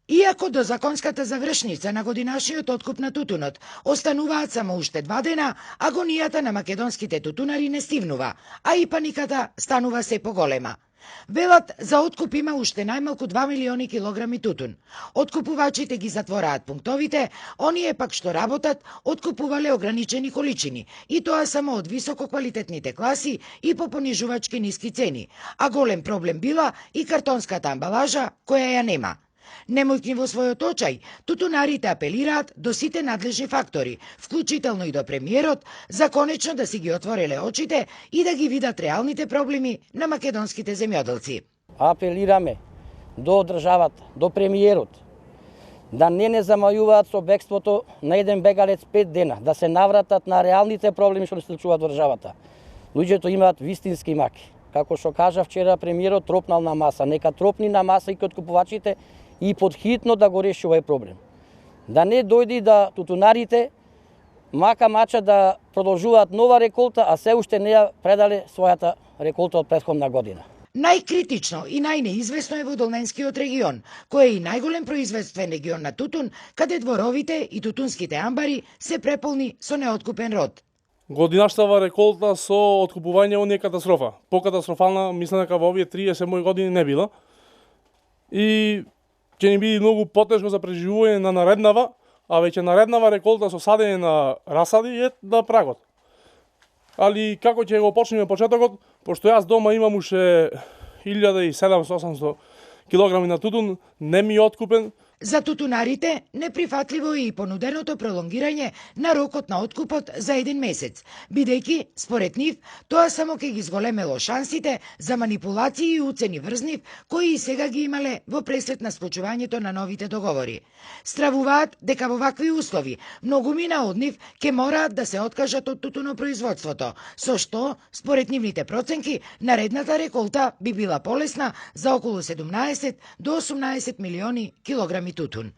Иако до законската завршница на годинашниот откуп на тутунот остануваат само уште 2 дена, агонијата на македонските тутунари не стивнува, а и паниката станува се поголема. Велат за откуп има уште најмалку 2 милиони килограми тутун. Откупувачите ги затвораат пунктовите, оние пак што работат откупувале ограничени количини, и тоа само од висококвалитетните класи и по понижувачки ниски цени, а голем проблем била и картонската амбалажа која ја нема. Немојќни во својот очај, тутунарите апелираат до сите надлежни фактори, вклучително и до премиерот, за конечно да си ги отвореле очите и да ги видат реалните проблеми на македонските земјоделци. Апелираме до државата, до премиерот, да не замајуваат со бегството на еден бегалец 5 дена, да се навратат на реалните проблеми што се случуваат во државата. Луѓето имаат вистински маки. Како што кажа вчера премиерот, тропнал на маса. Нека тропни на маса и кod купувачите и подхитно да го реши овој проблем. Да не дојди да тутунарите мака-мача да продолжуваат нова реколта, а се уште не ја предале својата реколта од претходна година. Најкритично и најнеизвестно е во Долненскиот регион, кој е и најголем производствен регион на тутун, каде дворовите и тутунските амбари се преполни со неоткупен род. Годинашната реколта со откупување оние катастрофа. Покатастрофална, мислам дека во овие 30 мои години не била. И ќе ни биде многу потешко за преживување на нареднава, а веќе нареднава реколта со садење на расади е на прагот. Али како ќе го почнеме почетокот, пошто јас дома имам уште 1700-800 килограми на тутун, не ми е откупен. За тутунарите неприфатливо е и понуденото пролонгирање на рокот на откупот за 1 месец, бидејќи, според нив, тоа само ќе ги зголемело шансите за манипулации и уцени врз нив, кои и сега ги имале во пресвет на склучувањето на новите договори. Стравуваат дека во вакви услови многумина од нив ќе мораат да се откажат од тутунопроизводството, со што, според нивните проценки, наредната реколта би била полесна за околу 17 до 18 милиони килограми тутун.